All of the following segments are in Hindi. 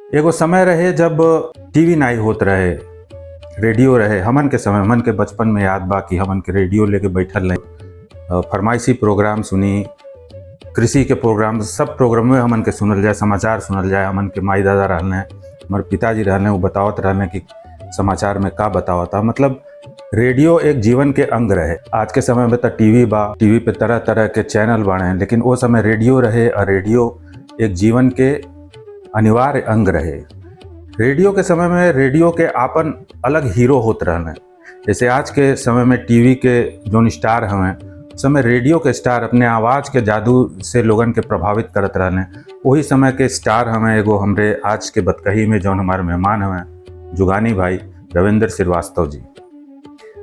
एगो समय रहे जब टीवी नाई होत रहे, रेडियो रहे। हमन के समय, हमन के बचपन में याद बा कि हमन के रेडियो लेके बैठल रही, फरमाइशी प्रोग्राम सुनी, कृषि के प्रोग्राम, सब प्रोग्राम में हमन के सुनल जाए, समाचार सुनल जाए। हमन के माई दादा रहने, हमारे पिताजी रहने, वो बतावत रहने कि समाचार में का बतावता। मतलब रेडियो एक जीवन के अंग रहे। आज के समय में तो टीवी बा, टीवी पे तरह तरह के चैनल बने हैं, लेकिन वो समय रेडियो रहे और रेडियो एक जीवन के अनिवार्य अंग रहे। रेडियो के समय में रेडियो के आपन अलग हीरो होत रहने। जैसे आज के समय में टीवी के जोन स्टार हमें, समय रेडियो के स्टार अपने आवाज़ के जादू से लोगन के प्रभावित करत रहने। वही समय के स्टार हमें एगो हमरे आज के बतकही में जौन हमारे मेहमान हमें जुगानी भाई रविंदर श्रीवास्तव जी।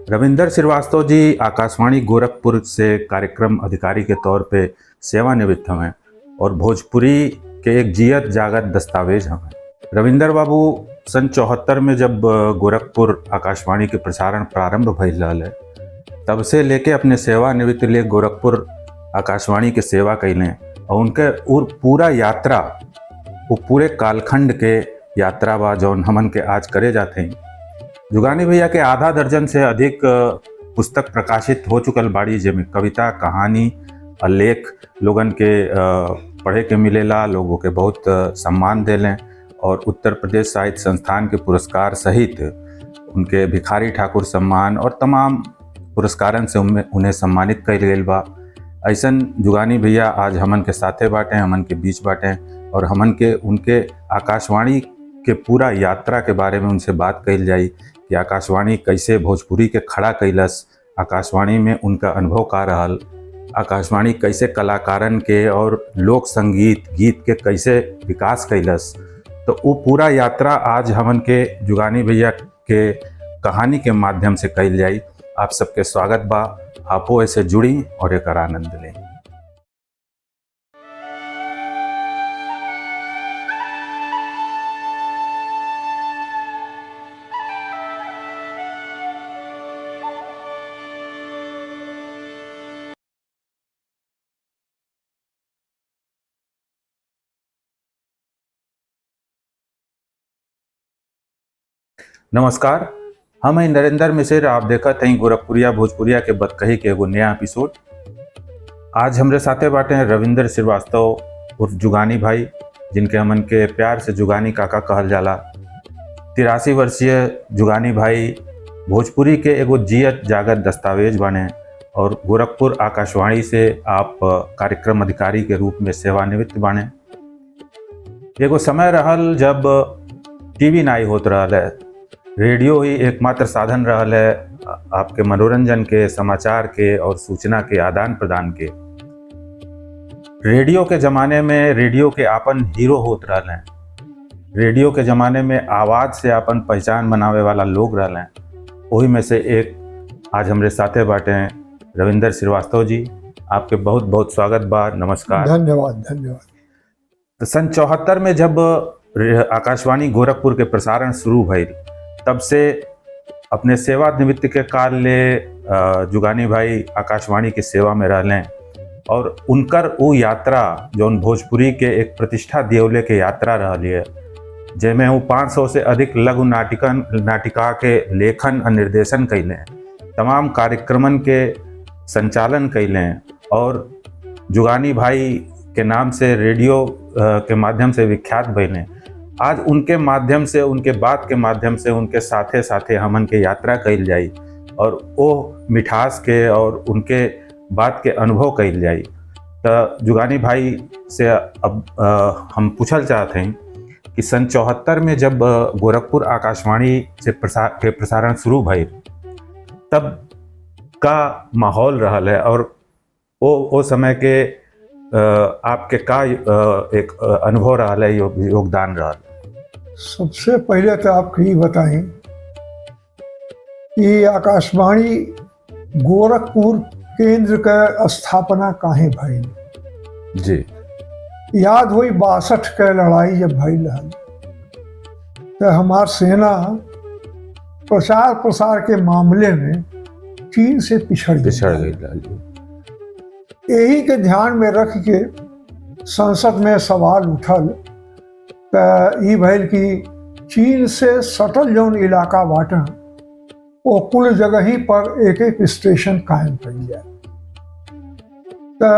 रविंदर श्रीवास्तव जी आकाशवाणी गोरखपुर से कार्यक्रम अधिकारी के तौर पे सेवानिवृत्त हमें और भोजपुरी के एक जियत जागत दस्तावेज हमें। रविंदर बाबू सन 74 में जब गोरखपुर आकाशवाणी के प्रसारण प्रारंभ भइल रहल है, तब से लेके अपने सेवानिवृत्ति लिए गोरखपुर आकाशवाणी के सेवा कैले और उनके पूरा यात्रा, वो पूरे कालखंड के यात्रा बा जौन हमन के आज करे जाते हैं। जुगानी भैया के आधा दर्जन से अधिक पुस्तक प्रकाशित हो चुकल बाड़ी, जिसमें कविता, कहानी और लेख लोगन के पढ़े के मिलेला, लोगों के बहुत सम्मान देलें और उत्तर प्रदेश साहित्य संस्थान के पुरस्कार सहित उनके भिखारी ठाकुर सम्मान और तमाम पुरस्कारन से उन्हें सम्मानित कइल गइल बा। ऐसन जुगानी भैया आज हमन के साथे बाटे, हमन के बीच बाटे और हमन के उनके आकाशवाणी के पूरा यात्रा के बारे में उनसे बात कइल जाई कि आकाशवाणी कैसे भोजपुरी के खड़ा कैलस, आकाशवाणी में उनका अनुभव का रहल, आकाशवाणी कैसे कलाकारन के और लोक संगीत गीत के कैसे विकास कैलस। तो वो पूरा यात्रा आज हमन के जुगानी भैया के कहानी के माध्यम से कैल जाई। आप सबके स्वागत बा, आपो ऐसे जुड़ी और एक आनंद लें। नमस्कार, हम हैं नरेंद्र मिश्र। आप देखत हैं गोरखपुरिया भोजपुरिया के बतकही के एगो नया एपिसोड। आज हमरे साथे बाटे हैं रविंदर श्रीवास्तव उर्फ जुगानी भाई, जिनके हमन के प्यार से जुगानी काका कहल जाला। 83 वर्षीय जुगानी भाई भोजपुरी के एगो जियत जागत दस्तावेज बने और गोरखपुर आकाशवाणी से आप कार्यक्रम अधिकारी के रूप में सेवानिवृत्त बने। एगो समय रहल जब टीवी नाई होत रहल है, रेडियो ही एकमात्र साधन रहल है आपके मनोरंजन के, समाचार के और सूचना के आदान प्रदान के। रेडियो के ज़माने में रेडियो के आपन हीरो होत रहल हैं। रेडियो के ज़माने में आवाज़ से आपन पहचान बनावे वाला लोग रहल हैं। वही में से एक आज हमरे साथे बाटे हैं रविंदर श्रीवास्तव जी। आपके बहुत बहुत स्वागत बा, नमस्कार। धन्यवाद धन्यवाद। तो सन 74 में जब आकाशवाणी गोरखपुर के प्रसारण शुरू भइल, तब से अपने सेवानिवृत्ति के काल ले जुगानी भाई आकाशवाणी की सेवा में रहलें और उनकर वो यात्रा जौन भोजपुरी के एक प्रतिष्ठा दियौले के यात्रा रहली है, जिसमें वो 500 से अधिक लघु नाटिका के लेखन और निर्देशन कैले, तमाम कार्यक्रमन के संचालन कैले और जुगानी भाई के नाम से रेडियो के माध्यम से विख्यात बने। आज उनके माध्यम से, उनके बात के माध्यम से उनके साथे साथे हमन के यात्रा कैल जाई और वो मिठास के और उनके बात के अनुभव कैल जाई। तो जुगानी भाई से अब हम पूछल चाहते हैं कि सन 74 में जब गोरखपुर आकाशवाणी से प्रसारण शुरू भइल, तब का माहौल रहल है और वो समय के आपके का एक अनुभव रहल है, योगदान रहल? सबसे पहले तो आपको ये बताएं कि आकाशवाणी गोरखपुर केंद्र का स्थापना काहे भइल जी। याद हुई 62 के लड़ाई जब भइल रहल, तो हमार सेना प्रचार प्रसार के मामले में चीन से पिछड़ गई। यही के ध्यान में रख के संसद में सवाल उठल तो ई भइल कि चीन से सटल जौन इलाका बाटन वो कुल जगह ही पर एक एक स्टेशन कायम कइल जाए। तो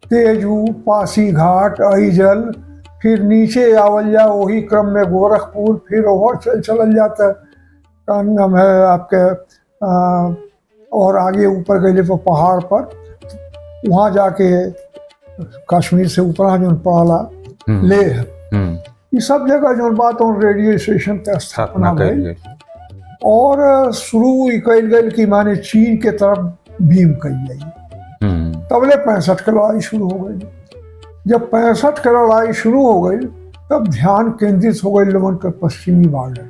तेजू, पासीघाट, अईजल, फिर नीचे आवल जा वही क्रम में गोरखपुर, फिर ओवर चलल जाता का नाम है आपके और आगे ऊपर गए तो पहाड़ पर वहाँ जाके कश्मीर से ऊपर जो पड़ाला लेह, ये सब जगह जो बात और रेडियो स्टेशन के स्थापना भइल और शुरू कल गई कि माने चीन के तरफ भीम कही जाइए। तबले 65 की लड़ाई शुरू हो गई। जब 65 की लड़ाई शुरू हो गई तब ध्यान केंद्रित हो गई लोगों के पश्चिमी बॉर्डर।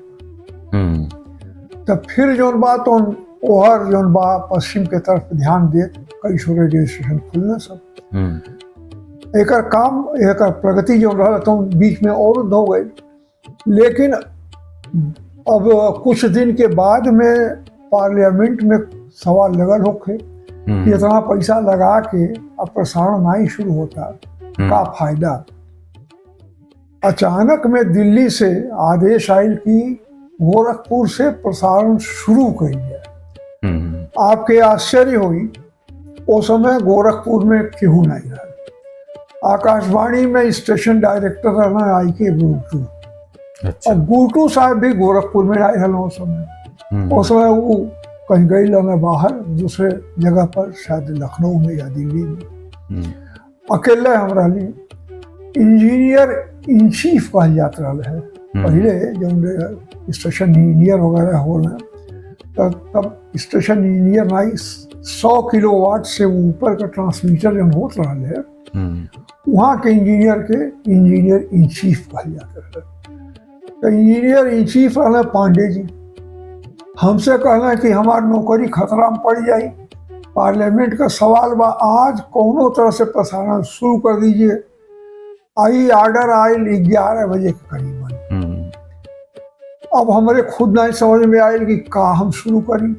तब फिर जो बात ओहर जो बा पश्चिम के तरफ ध्यान दे कई सौ रेडियो स्टेशन खुलने सब एक काम एक प्रगति जो रहा तो बीच में और हो गई। लेकिन अब कुछ दिन के बाद में पार्लियामेंट में सवाल लगल होके कि इतना पैसा लगा के अब प्रसारण नहीं शुरू होता, का फायदा। अचानक में दिल्ली से आदेश आयल कि गोरखपुर से प्रसारण शुरू कर दिया। आपके आश्चर्य हुई उस समय गोरखपुर में क्यों नहीं रहा। आकाशवाणी में स्टेशन डायरेक्टर रहना आई के गुरटू। अच्छा। और गुरटू साहब भी गोरखपुर में आए हल उस समय वो कहीं गई लना बाहर दूसरे जगह पर, शायद लखनऊ में या दिल्ली में। अकेले हम रही इंजीनियर इन चीफ कहल जात रहा है पहले जो स्टेशन इंजीनियर वगैरह हो रहे तब स्टेशन इंजीनियर नहीं 100 किलोवाट से ऊपर का ट्रांसमीटर जो होत रहा है वहाँ के इंजीनियर इन चीफ कहल जाता है। तो इंजीनियर इन चीफ रहना पांडे जी। हमसे कहना कि हमारी नौकरी खतरा में पड़ जाए, पार्लियामेंट का सवाल बा, आज कोनो तरह से प्रसारण शुरू कर दीजिए। आई ऑर्डर आयल 11 बजे के करीबन। अब हमारे खुद नहीं समझ में आयल कि का हम शुरू करी।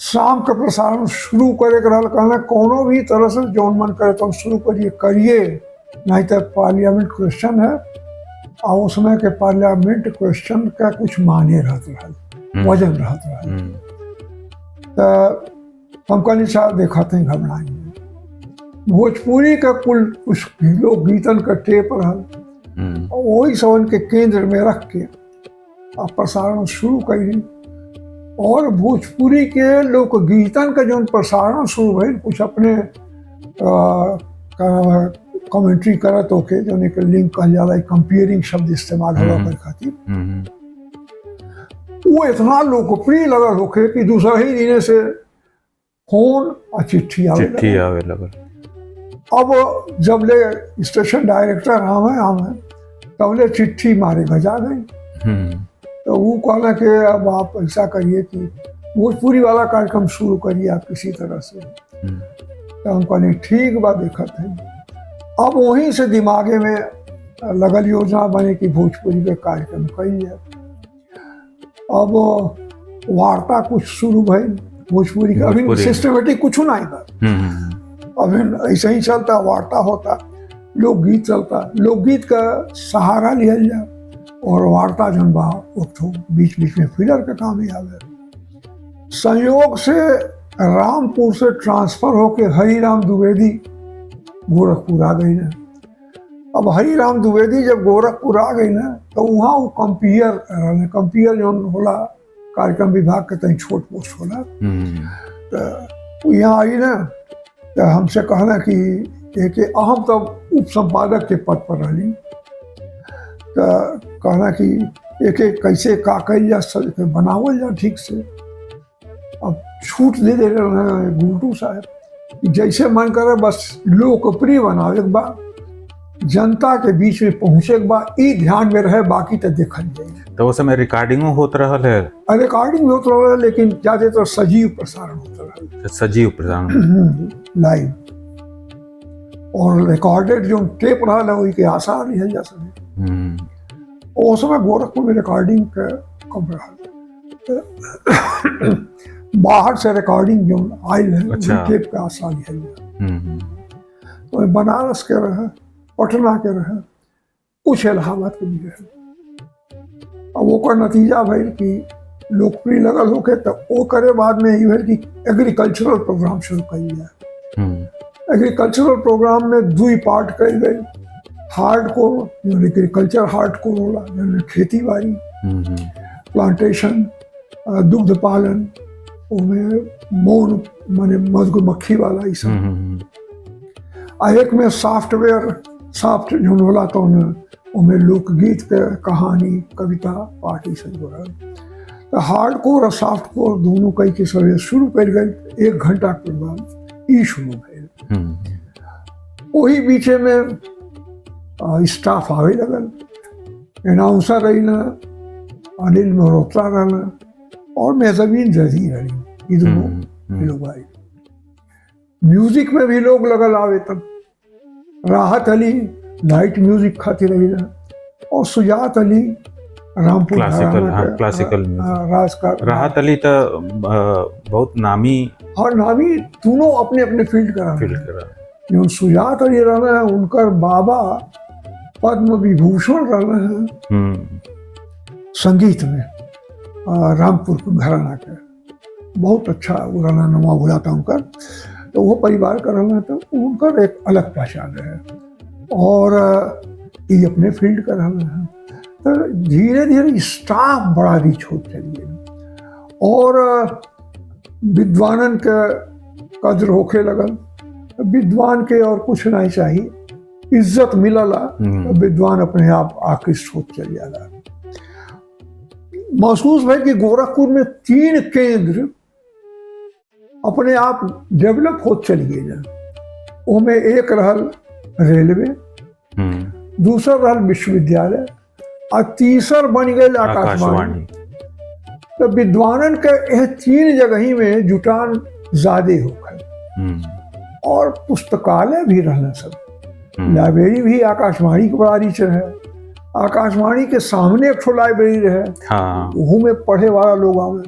शाम का प्रसारण शुरू करे कर कहना कोनो भी तरह से जौन मन करे तो शुरू करिए नहीं तो पार्लियामेंट क्वेश्चन है। और उस समय के पार्लियामेंट क्वेश्चन का कुछ माने रहता है, वजन रहता है। तो हम कहनी साहब देखते हैं घबराएंगे। भोजपुरी का कुल कुछ लोक गीतन का टेप रहा वही सवन के केंद्र में रख के आप प्रसारण शुरू करी। और भोजपुरी के लोक गीतन का जो प्रसारण शुरू भइल कुछ अपने कमेंट्री करत होके जो लिंक कहल जाला कंपेयरिंग शब्द इस्तेमाल होला कर खातिर वो इतना लोकप्रिय लगल होके कि दूसरा ही दिन से फोन और चिट्ठी आवे लगल। अब जब ले स्टेशन डायरेक्टर हमें तब ले चिट्ठी मारे भजा गई। तो वो कहला कि अब आप ऐसा करिए कि भोजपुरी वाला कार्यक्रम शुरू करिए आप किसी तरह से। तो हम कहने ठीक बा देखते हैं। अब वहीं से दिमागे में लगल योजना बने कि भोजपुरी के कार्यक्रम करिए। अब वार्ता कुछ शुरू भई भोजपुरी का, अभी सिस्टमेटिक कुछ नहीं था। अभी ऐसे ही चलता, वार्ता होता, लोकगीत चलता, लोकगीत का सहारा लिया जाए और वार्ता जन बा बीच बीच में फिलर का काम ही आवे। संयोग से रामपुर से ट्रांसफर होके हरिराम द्विवेदी गोरखपुर आ गई ना। अब हरिराम द्विवेदी जब गोरखपुर आ गई ना तो वहाँ वो कंपियर जो होला कार्यक्रम विभाग के तई छोट पोस्ट होला। तो यहाँ आई ना तो हमसे कहना कि एक अहम तब उप संपादक के पद पर रही। तो कहना कि एक कैसे का कल जा बनावल जा ठीक से। अब छूट दे रहे गुरटू साहब जैसे मन करे बस लोकप्रिय बनावे के बा, जनता के बीच में पहुंचे के बा, ई ध्यान में रहे, बाकी तो देखल जाए। तो उस समय रिकॉर्डिंग होत रहल है? रिकॉर्डिंग होत रहल है लेकिन ज्यादातर सजीव प्रसारण होता रहल। सजीव प्रसारण लाइव और रिकॉर्डेड जो टेप रहल है वही के आसार लिहल जा सके। उस समय गोरखपुर में रिकॉर्डिंग के कम रहल। बाहर से रिकॉर्डिंग जो आयल है टेप के आसार लिहल जा। तो बनारस के रहे, पटना के रहे, कुछ इलाहाबाद के भी रहे। अब ओकर नतीजा भइल कि लोकप्रिय लगल होके तब वो करे बाद में ये कि एग्रीकल्चरल प्रोग्राम शुरू कइल जाए। एग्रीकल्चरल प्रोग्राम में 2 पार्ट कइल गए, हार्डकोर जो एग्रीकल्चर हार्डकोर होला, जैसे खेती बाड़ी, प्लांटेशन, दुग्ध पालन, उनमें मौन माने मधुमक्खी वाला ये सब। आ एक में सॉफ्ट जो होला तो उनमें लोकगीत के कहानी, कविता, पाठ ये सब जोड़ल। तो हार्डकोर और सॉफ्ट कोर दोनों कई के सवेरे शुरू कर गए। 1 घंटा के बाद ई शुरू भइल। वही बीचे में स्टाफ आवे लगल, अनाउंसर रही ना, अनिल मल्होत्रा रहना और मेहजबीन जजी रही, ये दोनों लोग आए। म्यूजिक में भी लोग लगल आवे तब। राहत अली लाइट म्यूजिक खाती रही ना, और सुजात अली रामपुर क्लासिकल राज का। राहत अली तो बहुत नामी और नामी दोनों अपने अपने फील्ड करा। जो सुजात अली रहना है, उनकर बाबा पद्म विभूषण रहना है संगीत में, रामपुर के घराना के। बहुत अच्छा वो रहना, नमा भुला था उनकर। तो वो परिवार का रहना, तो उनकर एक अलग पहचान है। और ये अपने फील्ड का रहना है। तो धीरे धीरे स्टाफ बड़ा रिच होते चलिए, और विद्वानन के कद्र होके लगल। विद्वान के और कुछ नहीं चाहिए, इज्जत मिलला तो विद्वान अपने आप आकृष्ट होते चल जाला। महसूस है कि गोरखपुर में 3 केंद्र अपने आप डेवलप होते चलिए ना। उनमें एक रहल रेलवे, दूसरा रहल विश्वविद्यालय, और तीसर बन गए आकाशवाणी। तो विद्वानन के यह 3 जगह ही में जुटान ज्यादा होकर, और पुस्तकालय भी रहना सब। लाइब्रेरी भी आकाशवाणी के बड़ा रिच है। आकाशवाणी के सामने एक ठो लाइब्रेरी रहे, वहू में पढ़े वाला लोग आवे।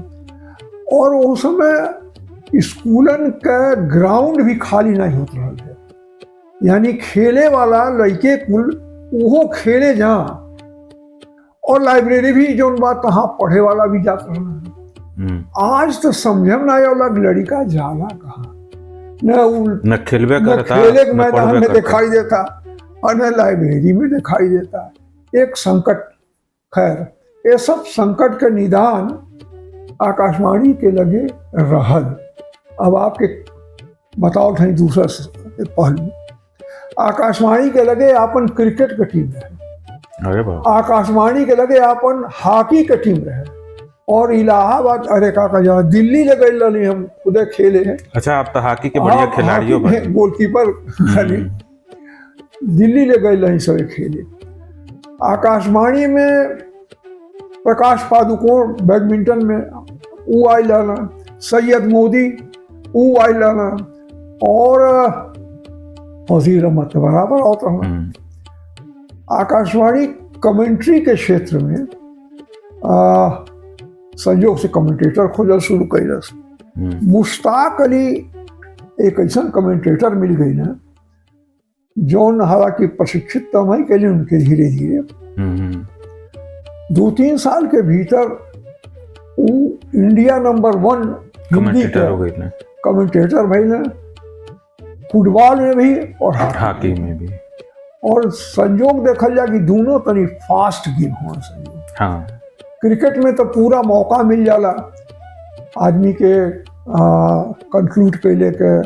और उस समय स्कूलन का ग्राउंड भी खाली नहीं होता है, यानी खेले वाला लड़के कुल वो खेले जहाँ, और लाइब्रेरी भी जो बात तहाँ पढ़े वाला भी जाता है। आज तो समझ में आया लड़का जाला कहाँ, न खेलवे खेले के मैदान में दिखाई देता और न लाइब्रेरी में दिखाई देता। एक संकट। खैर, ये सब संकट के निदान आकाशवाणी के लगे रहल। अब आपके बताओ थे दूसरा पहलू। आकाशवाणी के लगे अपन क्रिकेट के टीम रहे, आकाशवाणी के लगे अपन हॉकी के टीम रहे, और इलाहाबाद, अरे काका जहाँ दिल्ली ले गए हम खुद खेले हैं। अच्छा, आप तो हॉकी के बढ़िया खिलाड़ियों में गोलकीपर दिल्ली ले गए सब खेले। आकाशवाणी में प्रकाश पादुकोण बैडमिंटन में वो आई लाना, सैयद मोदी वो आई लाना, और वजीर अहमद बराबर होता है। आकाशवाणी कमेंट्री के क्षेत्र में संयोग से कमेंटेटर खोजल शुरू कैलस। मुश्ताक अली एक ऐसा कमेंटेटर मिल गई ना, जौन हालांकि प्रशिक्षित तो नहीं के लिए उनके धीरे धीरे 2-3 साल के भीतर वो इंडिया नंबर 1 हिंदी के कमेंटेटर भाई ना, फुटबॉल में भी और हॉकी में भी। और संयोग देखल जाए कि दोनों तनी फास्ट गेम हो संयोग। हाँ, क्रिकेट में तो पूरा मौका मिल जाला आदमी के कंक्लूड कैले के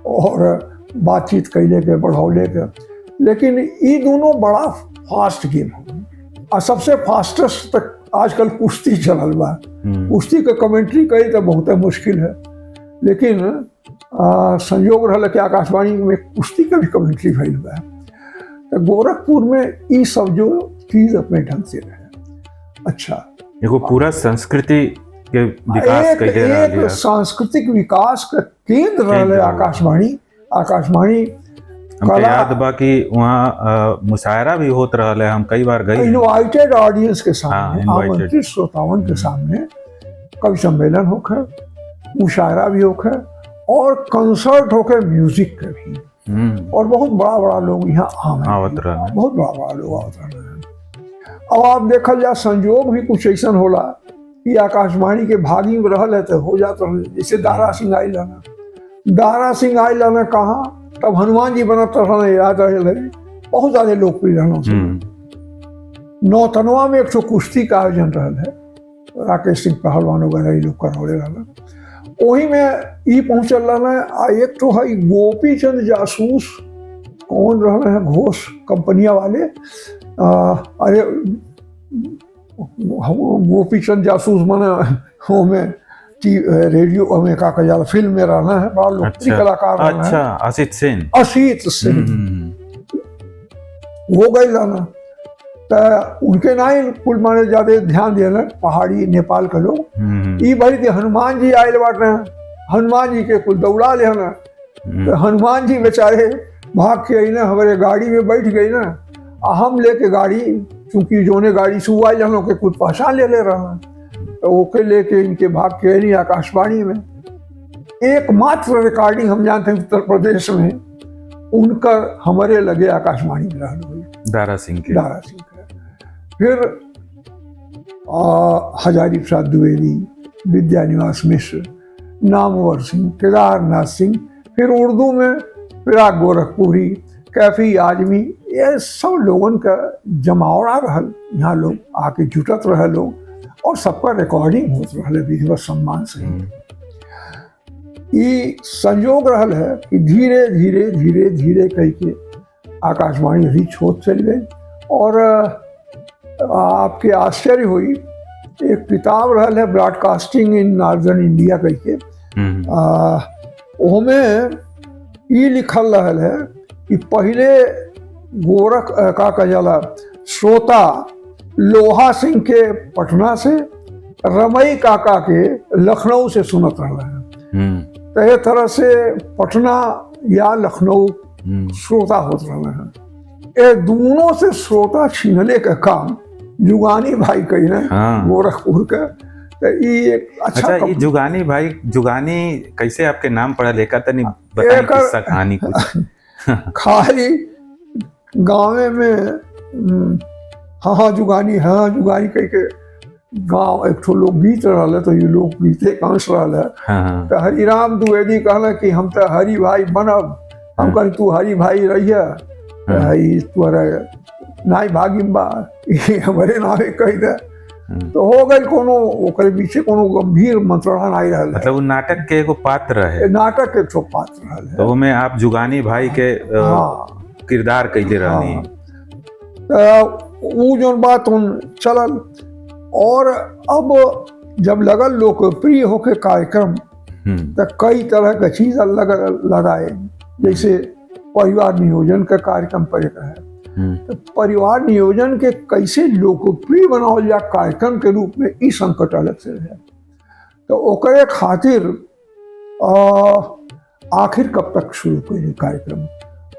और बातचीत कैले के, बढ़ौले के। लेकिन ये दोनों बड़ा फास्ट गेम हो। और सबसे फास्टेस्ट तक आजकल कुश्ती चलल बा। कुश्ती के कमेंट्री करी तो बहुत मुश्किल है, लेकिन संयोग रहा कि आकाशवाणी में कुश्ती का भी कमेंट्री भइल बा। तो गोरखपुर में ये सब जो चीज अपने ढंग से रहे। अच्छा, एगो पूरा संस्कृति के विकास कैले एक सांस्कृतिक विकास का केंद्र रहे आकाशवाणी। आकाशवाणी हमके याद बा कि वहाँ मुशायरा भी होत रहा है। हम कई बार गए, इनवाइटेड ऑडियंस के सामने, आमंत्रित श्रोताओं के सामने कवि सम्मेलन होखे, मुशायरा भी होखे, और कंसर्ट होके म्यूजिक के भी। और बहुत बड़ा बड़ा लोग यहाँ आवत रहे, बहुत बड़ा बड़ा लोग आवत रहे। अब आप देखल जा संजोग भी कुछ ऐसा होला कि आकाशवाणी के भागी में रहल है तो हो जात रहल। जैसे दारा सिंह आइल रहना, दारा सिंह आइल रहना कहाँ, तब हनुमान जी बनत रहना, याद रहे, बहुत ज्यादा लोकप्रिय रहना। नौतनवा में एक ठो कुश्ती का आयोजन रहल है, राकेश सिंह पहलवान वगैरह लोग करौले रहना, वही में ई पहुंचल रहना। आ एक तो है गोपी चंद जासूस, कौन रहना है, घोष कंपनिया वाले, अरे गोपी चंद जासूस माने हमें रेडियो में का जाला, फिल्म में रहना है, बड़ा लोकप्रिय कलाकार रहना है। असित सेन, असित सेन वो गई रहना। तो उनके ना ही कुल माने ज्यादा ध्यान दिया पहाड़ी नेपाल के लोग। ई भाई हनुमान जी आयल बाटे, हनुमान जी के कुल दौड़ा ले ना। तो हनुमान जी बेचारे भाग के आई ना, हमारे गाड़ी में बैठ गई ना, हम लेके गाड़ी, चूंकि जोने गाड़ी से हुआ जनों के कुछ पहचान ले रहना, तो ओके लेके इनके भाग के आई आकाशवाणी में। एकमात्र रिकॉर्डिंग हम जानते हैं उत्तर प्रदेश में उनका हमारे लगे आकाशवाणी में रहल हुई, दारा सिंह के। फिर हजारी प्रसाद द्विवेदी, विद्यानिवास मिश्र, नामवर सिंह, केदारनाथ सिंह, फिर उर्दू में फिराक गोरखपुरी, कैफी आजमी, ये सब लोगन का जमावड़ा रहल। यहाँ लोग आके जुटत रहे लोग, और सबका रिकॉर्डिंग होत रहल विधिवत सम्मान से। ये संयोग रहल है कि धीरे धीरे धीरे धीरे करके आकाशवाणी रिच होत चल गई। और आपके आश्चर्य हुई, एक किताब रहल है ब्रॉडकास्टिंग इन नॉर्दर्न इंडिया करके, उसमें ये लिखल रहल है कि पहले गोरख का कजाला श्रोता लोहा सिंह के पटना से, रमई काका के लखनऊ से सुनत रहा है। तो ये तरह से पटना या लखनऊ श्रोता होत रहा है। ये दोनों से श्रोता छीनले का काम जुगानी भाई कही ना, गोरखपुर का। तो ये एक अच्छा ये जुगानी भाई, जुगानी कैसे आपके नाम पड़ा, लेकर तनी बताइए किस्सा कहानी कुछ। खाली गाँव में हाँ जुगानी कह के गाँव एक ठो लोग गीत रहा है, तो ये लोग गीते का अंश रहा है। तो हरिराम द्विवेदी कहला कि हम तो हरि भाई बनब, हम कहीं तू हरि भाई रहिया, तुम्हारा नाई भागिम बा, हमारे नामे कह दे। तो हो गई कोनो ओकरे पीछे कोनो गंभीर मंत्रणा नहीं रहल है। मतलब वो नाटक के एगो पात्र है, नाटक के ठो पात्र रहल है। तो में आप जुगानी भाई के किरदार कैले रहनी। वो जो बात उन चलल, और अब जब लगल लोकप्रिय होके कार्यक्रम, तो कई तरह का चीज लगाए, जैसे परिवार नियोजन का कार्यक्रम पर है। तो परिवार नियोजन के कैसे लोकप्रिय बनावल जा कार्यक्रम के रूप में ई संकट अलग से है। तो ओकरे खातिर आखिर कब तक शुरू करी कार्यक्रम,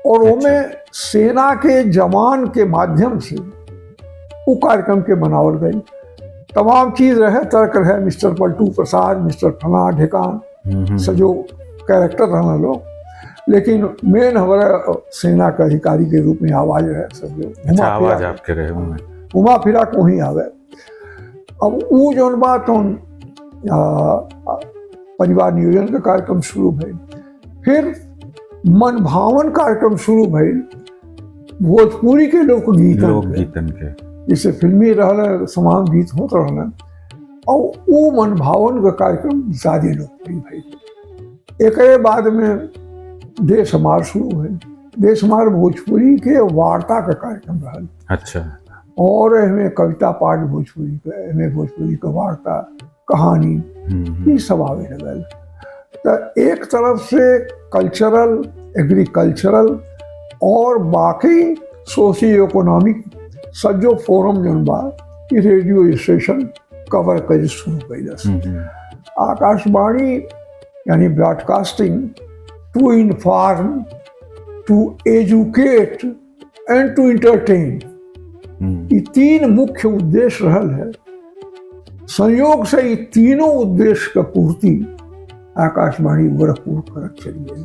और उसमें सेना के जवान के माध्यम से वो कार्यक्रम के बनावल गई। तमाम चीज रहे, तर्क रहे, मिस्टर पलटू प्रसाद, मिस्टर फला ढेकान सजो कैरेक्टर रहना लोग, लेकिन मेन हमारा सेना का अधिकारी के रूप में आवाज है सब लोग। आवाज आपके रहे घुमा फिरा को ही आवे। अब वो जो बात परिवार नियोजन का कार्यक्रम शुरू भइल, फिर मन भावन कार्यक्रम शुरू भइल भोजपुरी के लोकगीतन के, जैसे फिल्मी रहल, समाज गीत होत रहल, और वो मन भावन का कार्यक्रम ज्यादा लोकप्रिय भइल। एक बाद में देश हमार शुरू भइल। देश हमार भोजपुरी के वार्ता का कार्यक्रम रहल। अच्छा। और हमें कविता पाठ भोजपुरी के, हमें भोजपुरी का वार्ता, कहानी, ये सब आवे लगल। तो एक तरफ से कल्चरल, एग्रीकल्चरल और बाकी सोशियो इकोनॉमिक सजो फोरम जन बा रेडियो स्टेशन कवर कर शुरू कैलस। आकाशवाणी यानी broadcasting to inform, to educate and to entertain, ये तीन मुख्य उद्देश्य रहल है। संयोग से ये तीनों उद्देश्य का पूर्ति आकाशवाणी गोरखपुर करत चली गई।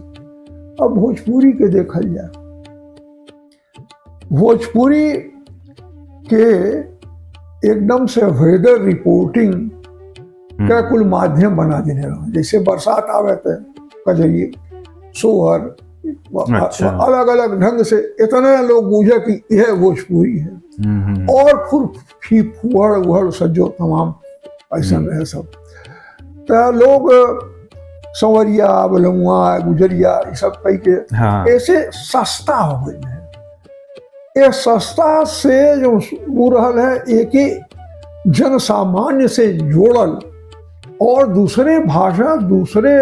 अब भोजपुरी के देखल जाए, भोजपुरी के एकदम से वेदर रिपोर्टिंग का कुल माध्यम बना देने रहा। जैसे बरसात आवे तो कजरिए सोहर अच्छा। अलग अलग ढंग से इतना लोग बूझे कि यह भोजपुरी है। और फिर फुहड़ उहड़ सज्जो तमाम ऐसा रहे सब। तो लोग संवरिया बलुआ गुजरिया ये सब कही के ऐसे सस्ता हो गई है। ये सस्ता से जो वो रहल है एक ही जन सामान्य से जोड़ल और दूसरे भाषा दूसरे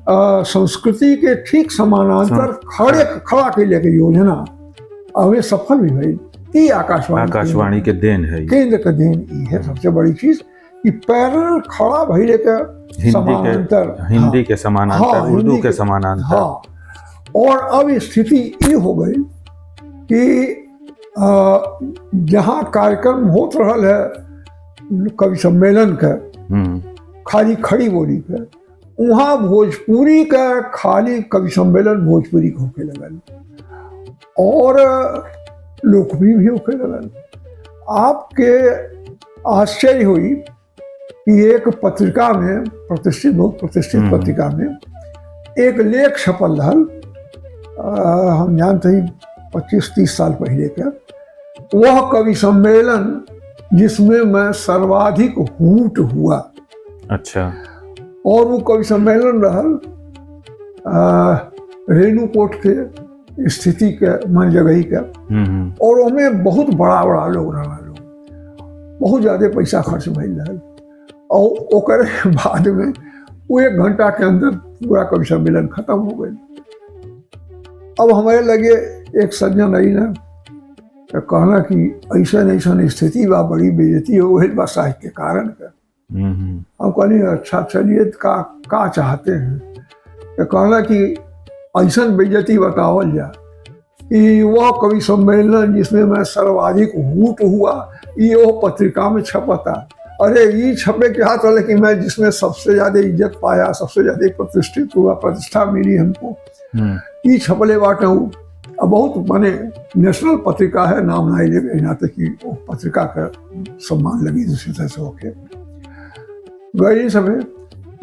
संस्कृति के ठीक समानांतर खड़ा के लेके योजना हमें सफल भी भई। ये आकाशवाणी के देन है, केंद्र का देन ये है सबसे बड़ी चीज कि पैरल खड़ा भइले के समानांतर हिंदी के समानांतर उर्दू के समानांतर। हाँ, और अब स्थिति ये हो गई कि जहाँ कार्यक्रम होत रहल है कवि सम्मेलन का खाली खड़ी बोली का, वहाँ भोजपुरी का खाली कवि सम्मेलन भोजपुरी होके लगल और लोकप्रिय भी होके लगल। आपके आश्चर्य हुई कि एक पत्रिका में बहुत प्रतिष्ठित पत्रिका में एक लेख छपल रहल, हम जानते ही 25-30 साल पहले का, वह कवि सम्मेलन जिसमें मैं सर्वाधिक हूट हुआ। अच्छा। और वो कवि सम्मेलन रहल रेणुकूट के स्थिति के मन जगही का, और उसमें बहुत बड़ा बड़ा लोग रहा, बहुत ज्यादा पैसा खर्च भइल रहल। और ओकरे बाद में वो 1 घंटा के अंदर पूरा कवि सम्मेलन खत्म हो गई। अब हमारे लगे एक सज्जन आई ना कहना कि ऐसा ऐसा स्थिति बा, बड़ी बेइज्जती हो गई बा साहित्य के कारण का। हम कहनी अच्छा चलिए का चाहते हैं, तो कहना कि ऐसा बेइज्जती बतावल जा कि वह कवि सम्मेलन जिसमें मैं सर्वाधिक हूट हुआ ये वो पत्रिका में छपता। अरे ये छपे के हाथ वाले कि मैं जिसमें सबसे ज्यादा इज्जत पाया, सबसे ज्यादा प्रतिष्ठित हुआ, प्रतिष्ठा मिली हमको, ये छपले बाटे हूँ। अब बहुत माने नेशनल पत्रिका है, नाम नहीं ले नाते कि वो पत्रिका का सम्मान लगी दूसरी तरह से होके गई। समय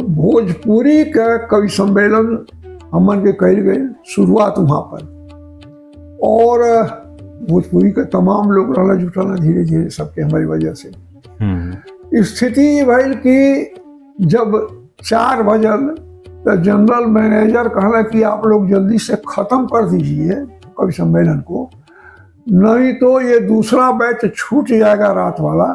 भोजपुरी का कवि सम्मेलन हमन के कही गए शुरुआत वहाँ पर, और भोजपुरी का तमाम लोग रहना जुटाना धीरे धीरे सबके हमारी वजह से। स्थिति भइल कि जब 4 बजल तो जनरल मैनेजर कहला कि आप लोग जल्दी से खत्म कर दीजिए कवि सम्मेलन को, नहीं तो ये दूसरा बैच छूट जाएगा रात वाला,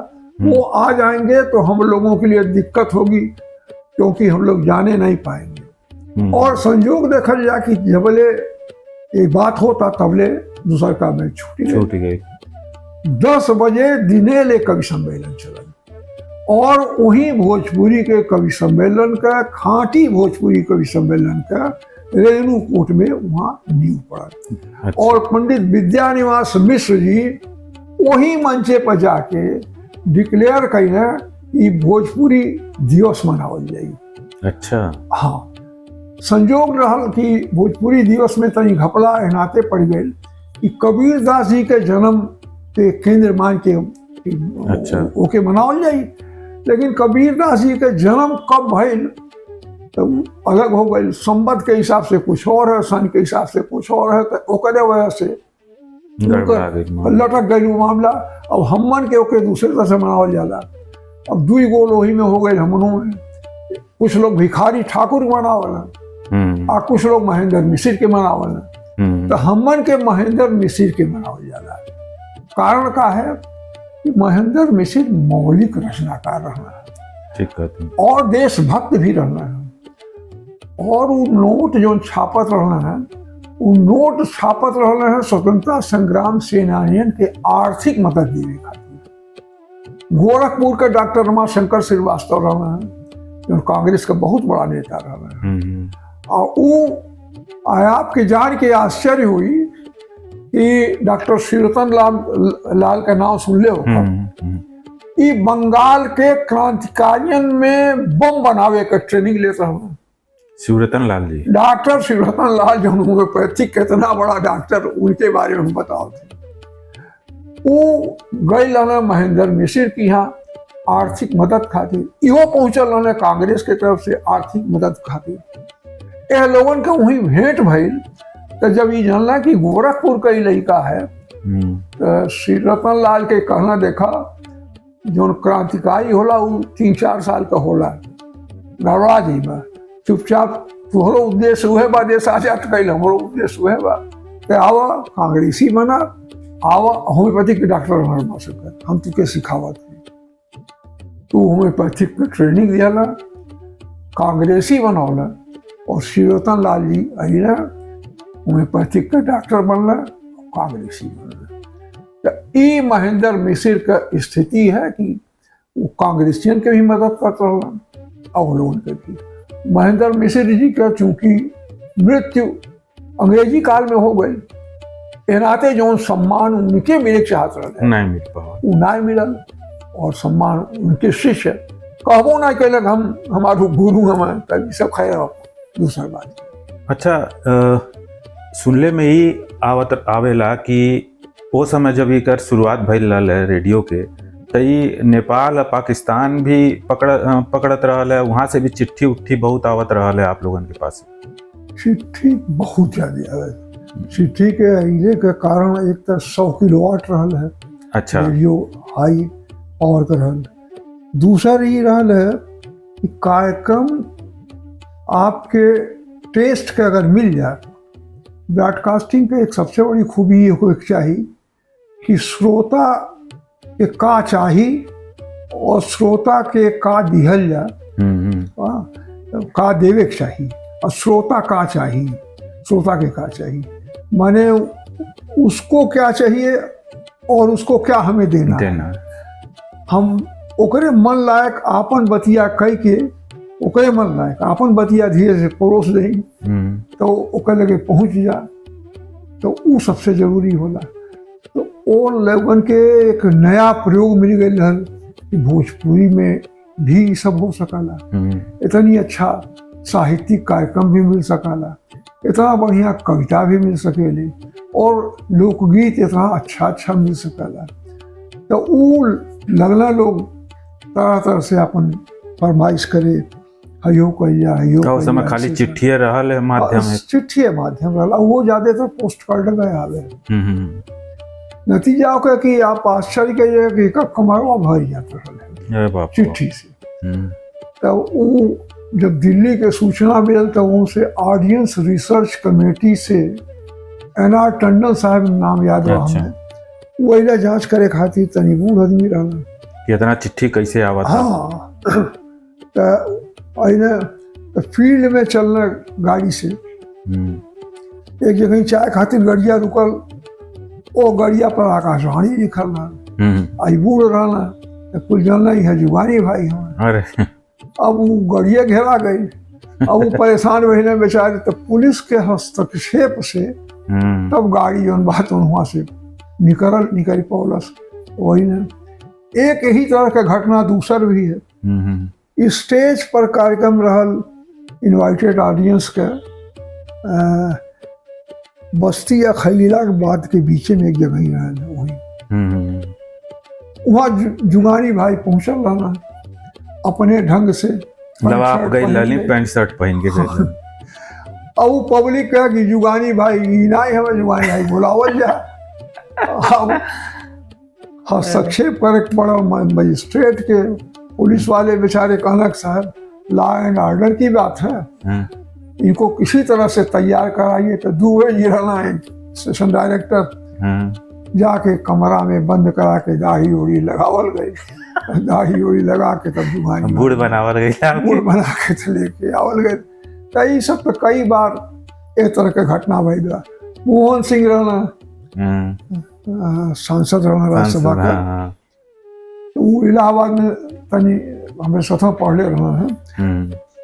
वो आ जाएंगे तो हम लोगों के लिए दिक्कत होगी क्योंकि हम लोग जाने नहीं पाएंगे। और संयोग देखा जाए कि जबले ये बात होता तबले दूसरा का बैच छूट गई। 10 बजे दिने ले कवि सम्मेलन चला, और वही भोजपुरी के कवि सम्मेलन का, खांटी भोजपुरी कवि सम्मेलन का रेणुकूट में वहाँ नींव पड़ा। अच्छा। और पंडित विद्यानिवास मिश्र जी वही मंचे पर जाके डिक्लेयर कइले कि भोजपुरी दिवस मनावल जाई। अच्छा। हाँ, संजोग रहल कि भोजपुरी दिवस में तनी घपला एनाते पड़ गई कि कबीर दास जी के जन्म के केंद्र मान के अच्छा ओके मनावल जाई, लेकिन कबीर दास जी के जन्म कब भइल तो अलग हो गई। संवत के हिसाब से कुछ और है, सन के हिसाब से कुछ और है, तो ओकरे वजह से लटक गई मामला। अब हमन के ओके दूसरे तरह से मनावल जाला। अब 2 गोल वही में हो गए हमनों में, कुछ लोग भिखारी ठाकुर मनावला, कुछ लोग महेंद्र मिश्र के मनावला। तो हमन के महेंद्र मिश्र के मनावल जाला। कारण का है कि महेंद्र मिश्र मौलिक रचनाकार रहना है, ठीक कहते हैं, और देशभक्त भी रहना है। और वो नोट जो छापत रहना है, वो नोट छापत रहना है स्वतंत्रता संग्राम सेनानियन के आर्थिक मदद देने खातिर। गोरखपुर के डॉक्टर रमाशंकर श्रीवास्तव रहना है जो कांग्रेस का बहुत बड़ा नेता रहना है। और वो आपके जान के आश्चर्य हुई कि डॉक्टर शिवरतन लाल का नाम सुन ले होगा, ये बंगाल के क्रांतिकारियन में बम बनावे का ट्रेनिंग लेता हूँ। शिवरतन लाल जी, डॉक्टर शिवरतन लाल जो होम्योपैथिक कितना बड़ा डॉक्टर, उनके बारे में बताओ थे। वो गई लाना महेंद्र मिश्र की यहाँ आर्थिक मदद खातिर, इहो पहुंचल रहने कांग्रेस के तरफ से आर्थिक मदद खातिर। यह लोगन के वही भेंट भइल। तो जब ये जानला कि गोरखपुर का ही लड़का है, तो श्री रतन लाल के कहना देखा जो क्रांतिकारी होला वो 3-4 साल का होला, गड़बड़ा जाइबा, चुपचाप तोहरो उद्देश्य उहे बा देश आजाद कैल, हमरो उद्देश्य उहे बा, तो आवा कांग्रेसी बना, आवा होम्योपैथिक के डॉक्टर बना सके, हम तुके सिखावत है। तू होम्योपैथिक के ट्रेनिंग दियाला, कांग्रेसी बनौला, और श्री रतन लाल जी अहिना होम्योपैथिक के डॉक्टर बनला, कांग्रेसी बनला। तो ये महेंद्र मिश्र का स्थिति है कि वो कांग्रेसियन के भी मदद करता रहा और लोगों के भी। महेंद्र मिश्र जी का चूंकि मृत्यु अंग्रेजी काल में हो गई, एनाते जो सम्मान उनके मिले चाहत रहे नहीं मिल पावा, वो नहीं मिलल, और सम्मान उनके शिष्य कहबो ना कैलक हम हमारो गुरु हमें, तभी सब खैर दूसरा बात। अच्छा, सुनले में ही आवेला कि वो समय जब एकर शुरुआत भइल रहल है रेडियो के, तो ई नेपाल और पाकिस्तान भी पकड़त रहल है, वहाँ से भी चिट्ठी उट्ठी बहुत आवत रहल है आप लोगन के पास? चिट्ठी बहुत ज्यादा आवे। चिट्ठी के अइले के कारण एक तो 100 किलोवाट रहल है, अच्छा, रेडियो हाई पावर का रहल। दूसरा ये रहल है कि कार्यक्रम आपके टेस्ट के अगर मिल जाए, ब्रॉडकास्टिंग के एक सबसे बड़ी खूबी ये होनी चाहिए कि श्रोता के का चाही और श्रोता के का दिहल जा, का देवे के चाहिए, और श्रोता का चाहिए, श्रोता के का चाहिए, माने उसको क्या चाहिए और उसको क्या हमें देना है। हम ओकरे मन लायक आपन बतिया कह के, ओकरे मन लायक आपन बतिया धीरे से परोस दें तो ओकर लगे पहुंच जा, तो वो सबसे जरूरी होला। तो वो लोगन के एक नया प्रयोग मिल गई है कि भोजपुरी में भी सब हो सकाला, इतनी अच्छा साहित्यिक कार्यक्रम भी मिल सकाला, इतना बढ़िया कविता भी मिल सकेले, और लोकगीत इतना अच्छा मिल सकाला। तो वो लगना लोग तरह तरह से अपन फरमाइश करे, हयो कहिया हयो उस समय खाली चिट्ठिए रहल है माध्यम है, चिट्ठिए माध्यम रहला, वो ज्यादातर पोस्ट कार्ड में आवे। नतीजा होगा कि आप आश्चर्य करिए कि कमरवा भर जाता है चिट्ठी से। तो वो जब दिल्ली के सूचना मिलल तो उनसे ऑडियंस रिसर्च कमेटी से एन.आर. टंडन साहब नाम याद रहा हमें, वो अइला जांच करे खातिर तनी बूढ़ आदमी रहना कि इतना चिट्ठी कैसे आवा था। हाँ, तो अइला तो फील्ड में चलना गाड़ी से, एक जगह चाय खातिर गड़िया रुकल, ओ गड़िया पर आकाशवाणी लिखल ना, आई बूढ़ रहना तो कुल जानना ही है जुगानी भाई हम। अरे अब वो गड़िया घेरा गई, अब वो परेशान बहने बेचारे, तो पुलिस के हस्तक्षेप से तब गाड़ी जौन बात वहाँ से निकल पौलस। वही ना एक ही तरह का घटना दूसर भी है। स्टेज पर कार्यक्रम रहल इनवाइटेड ऑडियंस के, बस्ती या खलीला के बाद के बीच में एक जगह ही रहल, वही वहाँ जुगानी भाई पहुंचल रहना अपने ढंग से, आप गई लाली पैंट शर्ट पहन के गए। अब वो पब्लिक कहा कि जुगानी भाई ना ही हमें जुगानी भाई बुलावल जा। अब हस्तक्षेप करे पड़ा मजिस्ट्रेट के, पुलिस वाले बेचारे कहना साहब लॉ एंड ऑर्डर की बात है, इनको किसी तरह से तैयार कराइए। तो दुबे जी रहना है स्टेशन डायरेक्टर, जाके कमरा में बंद करा के दाढ़ी उड़ी लगावल गई, दाढ़ी उड़ी लगा के तब जुगानी बूढ़ बनावल गई, बूढ़ बना के तो लेके आवल गए। कई सब तो कई बार एक तरह के घटना भई। मोहन सिंह रहना सांसद रहना राज्यसभा का, वो इलाहाबाद में तनी हमें स्वतः पढ़ले रहना है,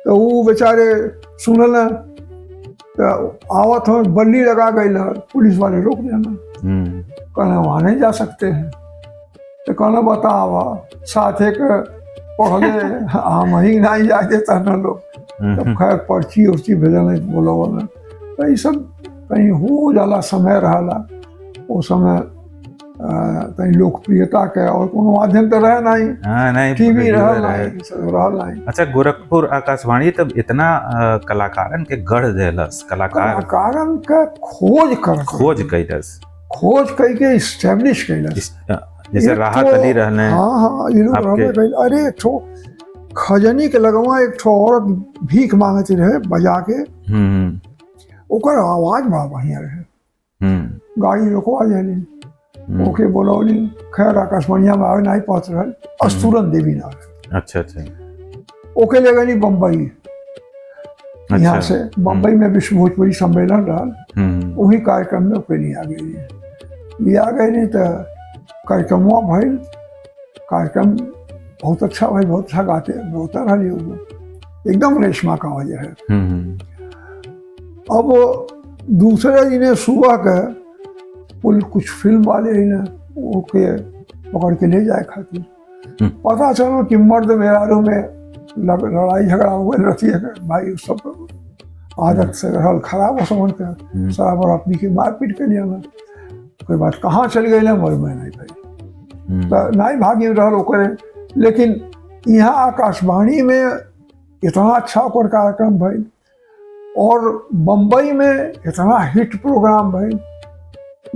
तो वो बेचारे सुनल तो आवत हो बल्ली लगा गई, पुलिस वाले रोक देना, कहना वहाँ नहीं जा सकते हैं। तो कहना बतावा साथ एक पढ़ले हम ही नहीं जा देता ना लोग, तब खैर पर्ची उर्ची भेजल बोला वाला, तो ये सब कहीं हो जाला समय रहला। वो समय तनी लोकप्रियता के और कोनो माध्यम तो रहे नहीं, हाँ नहीं, टीवी रेडियो रहल रहे। नहीं, सब रहल नहीं। अच्छा, गोरखपुर आकाशवाणी तब इतना कलाकारन के गढ़ देलस, कलाकार कलाकारन के खोज कई के इस्टेब्लिश कैलस। जैसे राहत अली रहने, हाँ ये लोग आपके- रहबे कैल। अरे एक ठो खजनी के लगवा एक ठो औरत भीख मांगती रहे बजा के, ओकर आवाज बड़ा बढ़िया रहे। गाड़ी रोकवा जानी, ओके बोलौली, खैर आकाशवाणिया में आवे नहीं पहुंच रहल, अस्तूरन देवी ना रहे। अच्छा अच्छा, ओके ले गई बम्बई। यहाँ अच्छा। से बम्बई में विश्व भोजपुरी सम्मेलन रहल, वही कार्यक्रम में ओके लिया गई नहीं तो कार्यक्रमवा भइल। कार्यक्रम बहुत अच्छा भाई, बहुत अच्छा गाते होता रहा एकदम रेशमा का वजह है। अब दूसरे दिन सुबह के कुछ फिल्म वाले ही ना ओके पकड़ के ले जाए खातिर, पता चलो कि मर्द मेहरारू में लड़ाई झगड़ा हुए रहती है भाई। उस सब आदत से रहल खराब हो समझ के शराब और अपनी की मारपीट के लिए ना कोई बात कहाँ चल गई ना मर में नहीं भाई, तो नहीं भागी रहल ओकरे। लेकिन यहाँ आकाशवाणी में इतना अच्छा ओकर कार्यक्रम भाई, और बम्बई में इतना हिट प्रोग्राम भाई,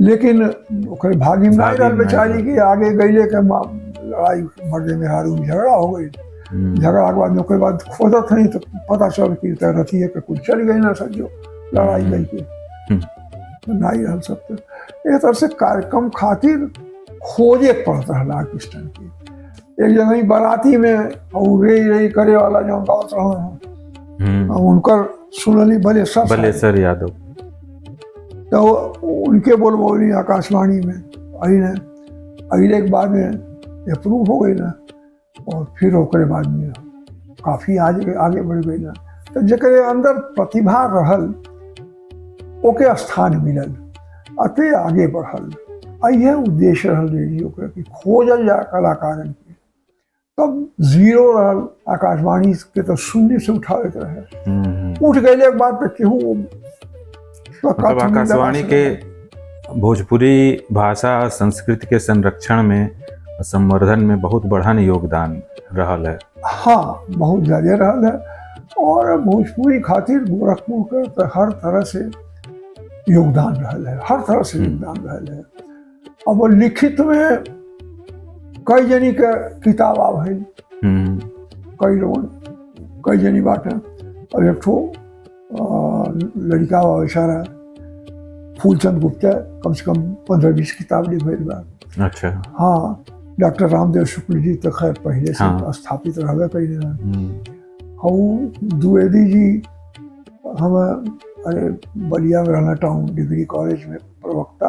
लेकिन ओकर भागी में नहीं रहल बेचारी की। आगे गईले के लड़ाई मर्दे में हारू झगड़ा हो गई। झगड़ा के बाद ओकर बाद खोजत नहीं तो पता चल कि रतिये के कुछ चल गई ना सजो लड़ाई गई के नहीं रहल सब। तो एक तरह से कार्यक्रम खातिर खोजे पड़त रहा आर्टिस्टन की। एक जगह ही बाराती में और रे करे वाला जो गाँव रहा उनकर सुनली बलेसर यादव, तो उनके बोलबोली आकाशवाणी में अगले के बाद में अप्रूव हो गई ना, और फिर ओकरे बाद में काफ़ी आगे बढ़ गई ना। तो जकरे अंदर प्रतिभा रहल ओके स्थान मिलल, अते आगे बढ़ल। यह उद्देश्य रहल रेडियो के कि खोजल जा कलाकारन के। तब जीरो रहल आकाशवाणी के, तो शून्य से उठावे के रहे। उठ गए के बाद पे केहू मतलब आकाशवाणी के भोजपुरी भाषा और संस्कृति के संरक्षण में, संवर्धन में बहुत बढ़न योगदान रहल है। हाँ बहुत ज्यादा रहल है, और भोजपुरी खातिर गोरखपुर के तो हर तरह से योगदान रहल है, हर तरह से योगदान रहल है। अब लिखित में कई जनी के किताब आवे, कई लोगन कई जनी बात है। और एक ठो लड़का इशारा फूलचंद गुप्ता कम से कम 15-20 किताब लिखे बा। अच्छा, हाँ डॉक्टर रामदेव शुक्ल जी तो खैर पहले से स्थापित रहे कैले। हम द्विवेदी जी हम अरे बलिया में रहना टाउन डिग्री कॉलेज में प्रवक्ता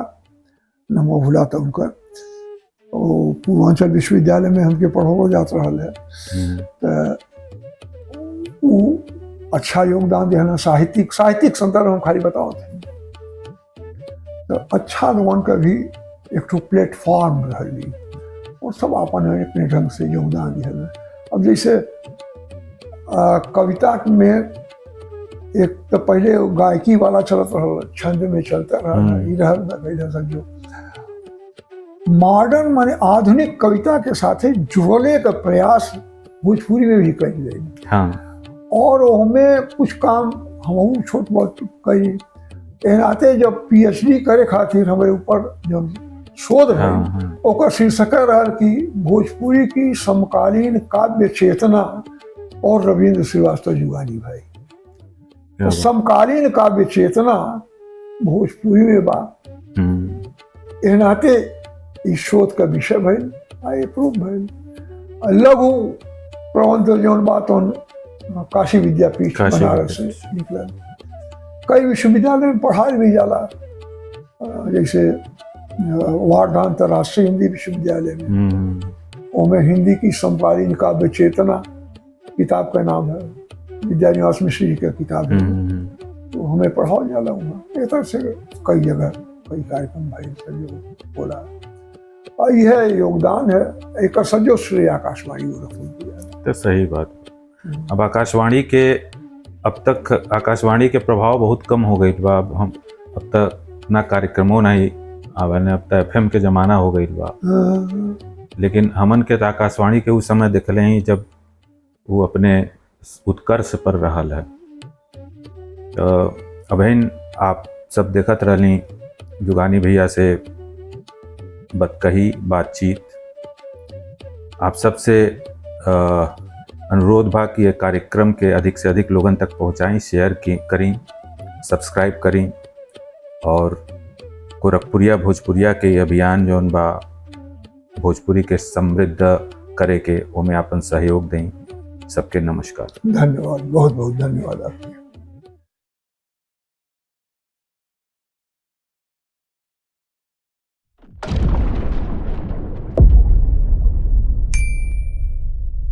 नमो भूला था उनका, वो पूर्वांचल विश्वविद्यालय में हमके पढ़ो जात रहा है। तो वो अच्छा योगदान देना साहित्यिक संदर्भ हम खाली बताओ थे। तो अच्छा लोगन का भी एक ठो प्लेटफॉर्म रही, और सब अपन अपने ढंग से योगदान दिया। अब जैसे कविता में एक तो पहले गायकी वाला चलत रहा, छंद में चलता रहा, समझो मॉडर्न माने आधुनिक कविता के साथ जुड़ने का प्रयास भोजपुरी में भी कई गई। हाँ। और हमें कुछ काम हम छोट बहुत कई एनाते जब पीएचडी करे खातिर हमारे ऊपर जो शोध है ओकर शीर्षक रहा कि भोजपुरी की समकालीन काव्य चेतना और रविंद्र श्रीवास्तव जुगानी भाई। तो समकालीन काव्य चेतना भोजपुरी में बा, एनाते इस शोध का विषय भइल, अप्रूव भइल। लघु प्रबंध जौन बात काशी विद्यापीठ बनारस से निकला। कई विश्वविद्यालय में पढ़ाई भी जाला, जैसे वार्धा अंतर्राष्ट्रीय हिंदी विश्वविद्यालय में, उसमें हिंदी की समकालीन काव्य चेतना किताब का नाम है, विद्यानिवास मिश्र जी का किताब है, तो हमें पढ़ाओ जाला वहाँ। इस तरह से कई जगह कई कार्यक्रम भाई सजो बोला, और यह योगदान है एक सजो श्रेय आकाशवाणी गोरखपुर। तो सही बात। अब आकाशवाणी के अब तक आकाशवाणी के प्रभाव बहुत कम हो गई बा। अब तक ना कार्यक्रमों नहीं अब तो FM के ज़माना हो गई बा, लेकिन हमन के तो आकाशवाणी के उस समय देखले ही जब वो अपने उत्कर्ष पर रहल है। तो अबहिन आप सब देखत रहली जुगानी भैया से बतकही बातचीत। आप सबसे अनुरोध बा कि ये कार्यक्रम के अधिक से अधिक लोगन तक पहुँचाएं, शेयर करें, सब्सक्राइब करें और गोरखपुरिया भोजपुरिया के अभियान जौन बा भोजपुरी के समृद्ध करे के ओमे आपन सहयोग दें। सबके नमस्कार। धन्यवाद, बहुत बहुत धन्यवाद आपके।